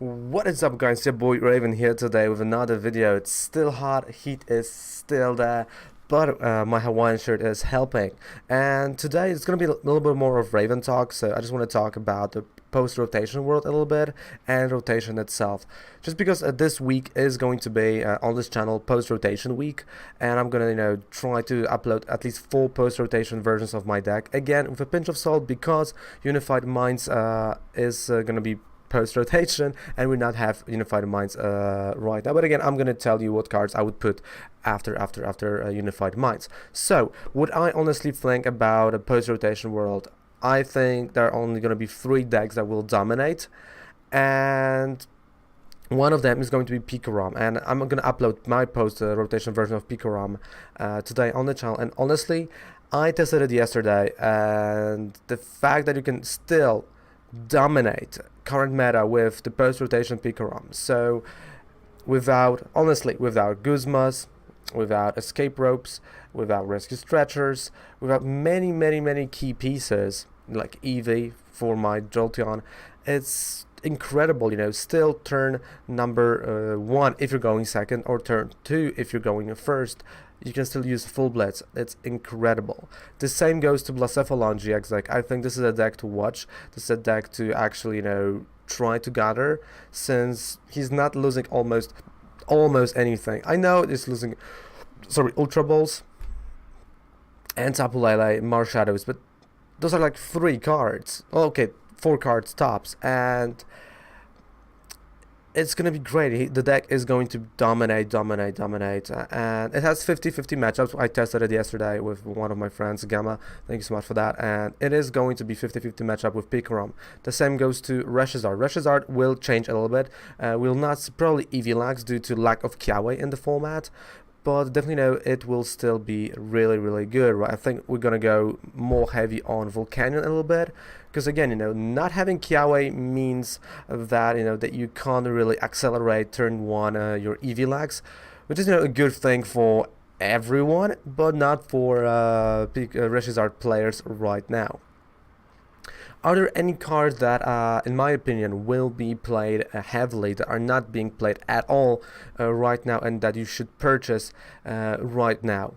What is up, guys? Your boy Raven here today with another video. It's still hot, heat is still there, but my Hawaiian shirt is helping. And today it's gonna be a little bit more of Raven talk, so I just want to talk about the post-rotation world a little bit and rotation itself. Just because this week is going to be on this channel post-rotation week, and I'm gonna try to upload at least 4 post-rotation versions of my deck. Again, with a pinch of salt because Unified Minds is gonna be post-rotation and we not have Unified Minds right now. But again, I'm gonna tell you what cards I would put after Unified Minds. So what I honestly think about a post-rotation world, I think there are only gonna be 3 decks that will dominate, and one of them is going to be Pikarom, and I'm gonna upload my post-rotation version of Pikarom today on the channel. And honestly, I tested it yesterday, and the fact that you can still dominate current meta with the post-rotation Pikarom, so without Guzmas, without escape ropes, without rescue stretchers, without many key pieces like Eevee for my Jolteon, it's incredible. Still turn number 1 if you're going second, or turn 2 if you're going first, you can still use full blitz. It's incredible. The same goes to Blacephalon GX deck. I think this is a deck to watch. This is a deck to actually try to gather, since he's not losing almost anything. I know it's losing Ultra Balls and Tapu Lele, Marshadows, but those are like 3 cards. Okay, 4 cards tops, and it's gonna be great. The deck is going to dominate, and it has 50-50 matchups. I tested it yesterday with one of my friends, Gamma. Thank you so much for that. And it is going to be 50-50 matchup with Pikarom. The same goes to Reshizard. Reshizard will change a little bit. Will not probably Evilax due to lack of Kiawe in the format, but definitely it will still be really good, right? I think we're gonna go more heavy on Volcanion a little bit, because again, not having Kiawe means that that you can't really accelerate turn 1 your Evilax, which is a good thing for everyone, but not for Reshizard players right now. Are there any cards that, in my opinion, will be played heavily, that are not being played at all right now, and that you should purchase right now?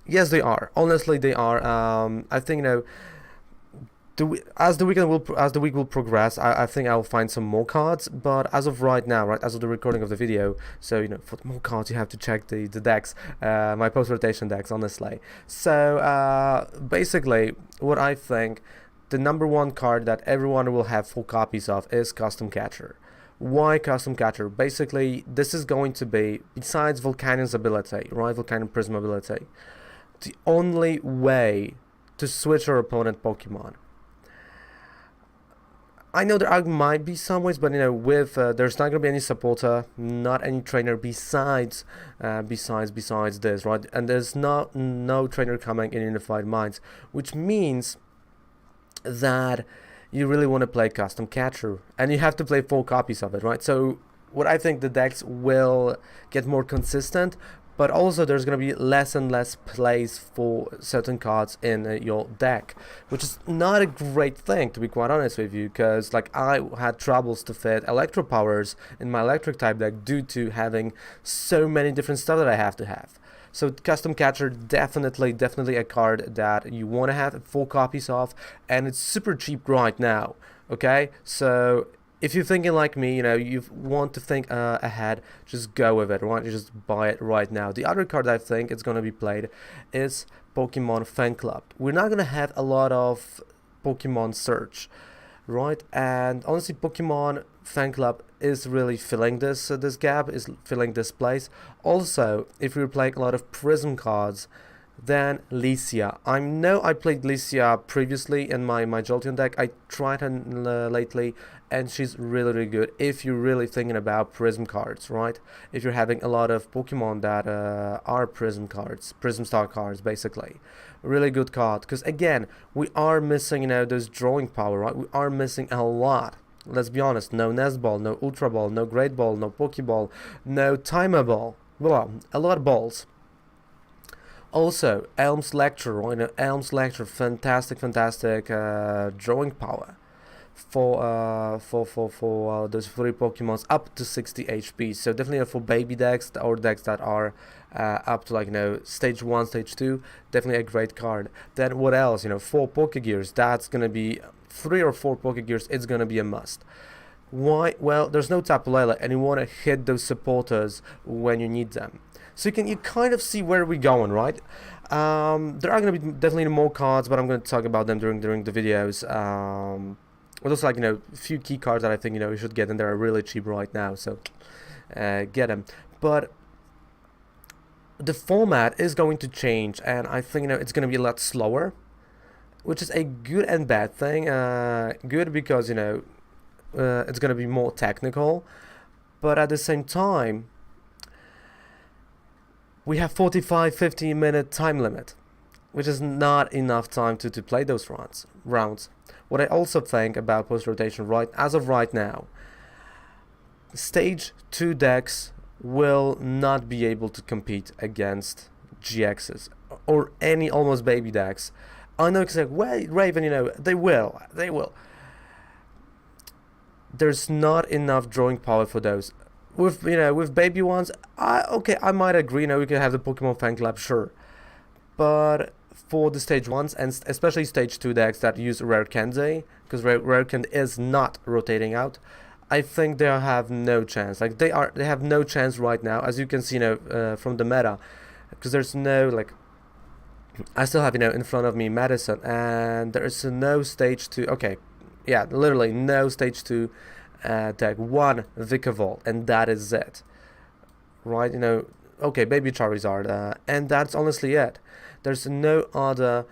Yes, they are. Honestly, they are. I think as the week will progress, I think I'll find some more cards. But as of right now, as of the recording of the video, so for more cards you have to check the decks, my post rotation decks, honestly. So basically, what I think. The number 1 card that everyone will have 4 copies of is Custom Catcher. Why Custom Catcher? Basically, this is going to be, besides Volcanion's ability, right, Volcanion Prism ability, the only way to switch your opponent Pokemon. I know there might be some ways, but there's not gonna be any supporter, not any trainer besides this, right? And there's no trainer coming in Unified Minds, which means that you really want to play Custom Catcher, and you have to play 4 copies of it, right? So what I think, the decks will get more consistent, but also there's going to be less and less plays for certain cards in your deck, which is not a great thing, to be quite honest with you, because like I had troubles to fit Electro Powers in my electric type deck due to having so many different stuff that I have to have. So Custom Catcher, definitely a card that you want to have 4 copies of, and it's super cheap right now, okay? So if you're thinking like me, you want to think ahead, just go with it, right? You just buy it right now. The other card I think it's going to be played is Pokemon Fan Club. We're not going to have a lot of Pokemon Search, right? And honestly, Pokemon Fan Club is really filling this gap, is filling this place. Also, if you're playing a lot of Prism cards, then Licia. I know I played Licia previously in my Jolteon deck. I tried her lately, and she's really good if you're really thinking about Prism cards, right? If you're having a lot of Pokemon that are Prism cards, Prism Star cards, basically. Really good card, because again, we are missing those drawing power, right? We are missing a lot. Let's be honest, no Nest Ball, no Ultra Ball, no Great Ball, no Pokeball, no Timer Ball. Well, a lot of balls. Also, Elm's Lecture, Elm's Lecture, fantastic drawing power. for those 3 Pokemons up to 60 HP. So definitely for baby decks or decks that are up to, like, stage 1, stage 2, definitely a great card. Then what else? 4 Pokegears. That's gonna be 3 or 4 Pokegears. It's gonna be a must. Why? Well, there's no Tapu Lele, and you want to hit those supporters when you need them. So you kind of see where we're going, right? There are going to be definitely more cards, but I'm going to talk about them during the videos. But also, like, a few key cards that I think you should get, and they're really cheap right now, so get them. But the format is going to change, and I think it's going to be a lot slower, which is a good and bad thing. Good because it's going to be more technical, but at the same time we have 45-50 minute time limit, which is not enough time to play those rounds. What I also think about post rotation, as of right now, stage 2 decks will not be able to compete against GXs or any almost baby decks. I know it's like, wait, Raven, they will. There's not enough drawing power for those. With baby ones, I might agree. We can have the Pokemon Fan Club, sure, but for the stage 1s and especially stage 2 decks that use Rare Candy, because Rare Candy is not rotating out, I think they have no chance. Like, they have no chance right now, as you can see from the meta, because there's no, like, I still have in front of me Madison, and there is no stage 2. Okay, yeah, literally no stage 2 deck. 1 Vikavolt, and that is it, right? Okay, baby Charizard, and that's honestly it. There's no other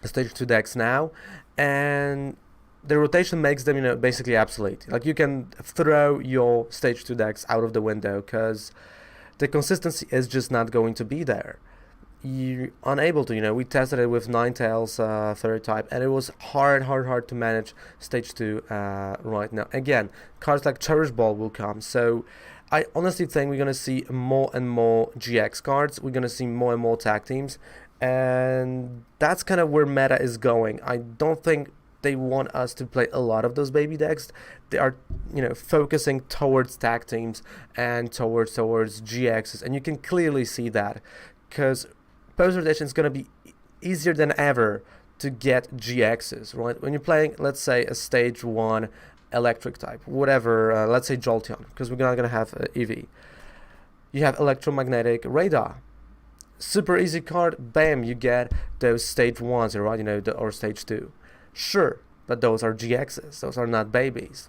stage 2 decks now, and the rotation makes them basically obsolete. Like, you can throw your stage 2 decks out of the window because the consistency is just not going to be there. You're unable to, we tested it with Ninetales third type, and it was hard to manage stage 2 right now. Again, cards like Cherish Ball will come, so I honestly think we're gonna see more and more GX cards. We're gonna see more and more tag teams, and that's kind of where meta is going. I don't think they want us to play a lot of those baby decks. They are, focusing towards tag teams and towards GXs, and you can clearly see that, because post rotation is going to be easier than ever to get GXs, right? When you're playing, let's say, a stage 1 electric type, whatever, let's say Jolteon, because we're not going to have EV. You have electromagnetic radar. Super easy card, bam, you get those stage 1s, right? Or stage 2. Sure, but those are GXs, those are not babies.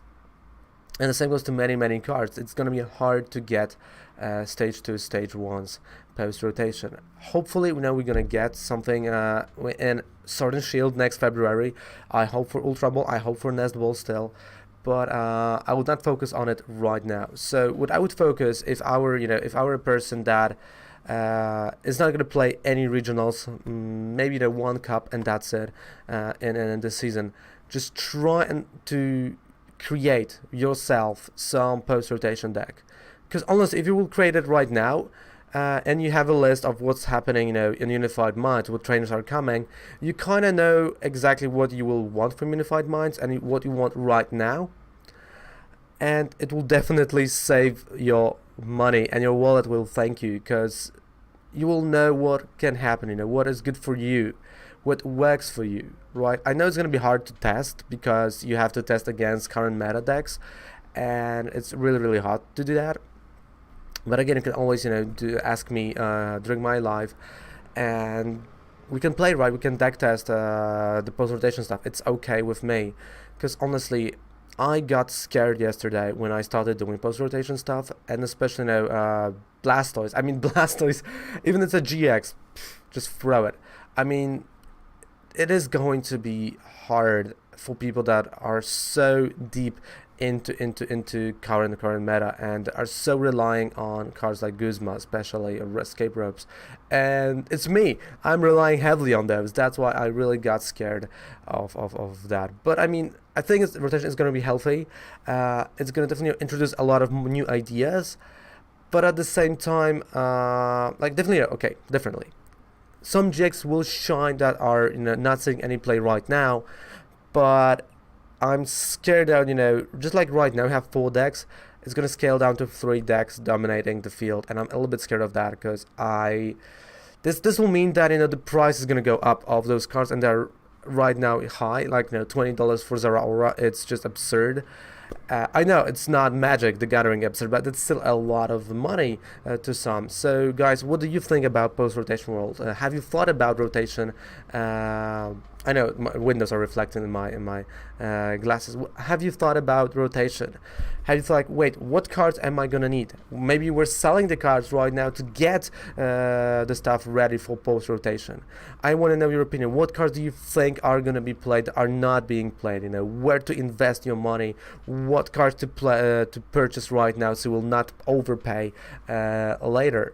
And the same goes to many cards. It's going to be hard to get stage 2, stage 1s post rotation. Hopefully, we're going to get something in Sword and Shield next February. I hope for Ultra Ball, I hope for Nest Ball still, but I would not focus on it right now. So what I would focus, if I were a person that is not going to play any regionals, maybe the 1 cup and that's it in this season, just try to create yourself some post rotation deck. Because honestly, if you will create it right now, and you have a list of what's happening, in Unified Minds, what trainers are coming, you kind of know exactly what you will want from Unified Minds and what you want right now, and it will definitely save your money, and your wallet will thank you, because you will know what can happen, what is good for you, what works for you, right? I know it's going to be hard to test because you have to test against current meta decks, and it's really hard to do that. But again, you can always ask me during my live, and we can play, right? We can deck test the post rotation stuff. It's okay with me, because honestly, I got scared yesterday when I started doing post rotation stuff, and especially Blastoise. I mean, Blastoise, even if it's a GX, just throw it. I mean, it is going to be hard for people that are so deep into current meta and are so relying on cards like Guzma, especially, or Escape Ropes. And it's me. I'm relying heavily on those. That's why I really got scared of that. But I mean, I think rotation is going to be healthy. It's going to definitely introduce a lot of new ideas. But at the same time, differently. Some GX will shine that are not seeing any play right now, but I'm scared that, you know, just like right now we have 4 decks, it's gonna scale down to 3 decks dominating the field, and I'm a little bit scared of that because this will mean that, you know, the price is gonna go up of those cards, and they're right now high, like, you know, $20 for Zeraora. It's just absurd. I know it's not Magic the Gathering episode, but it's still a lot of money to some. So guys, what do you think about post-rotation world? Have you thought about rotation? I know my windows are reflecting in my glasses. Have you thought about rotation? Have you thought, like, wait, what cards am I gonna need? Maybe we're selling the cards right now to get the stuff ready for post-rotation. I want to know your opinion. What cards do you think are gonna be played, are not being played? You know, where to invest your money, what cards to play, to purchase right now, so you will not overpay later.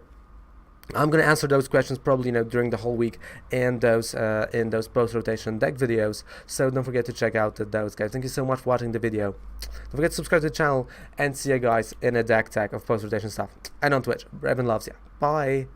I'm gonna answer those questions probably, you know, during the whole week in those post-rotation deck videos. So don't forget to check out those, guys. Thank you so much for watching the video. Don't forget to subscribe to the channel, and see you guys in a deck tech of post-rotation stuff. And on Twitch, Raven loves you. Bye.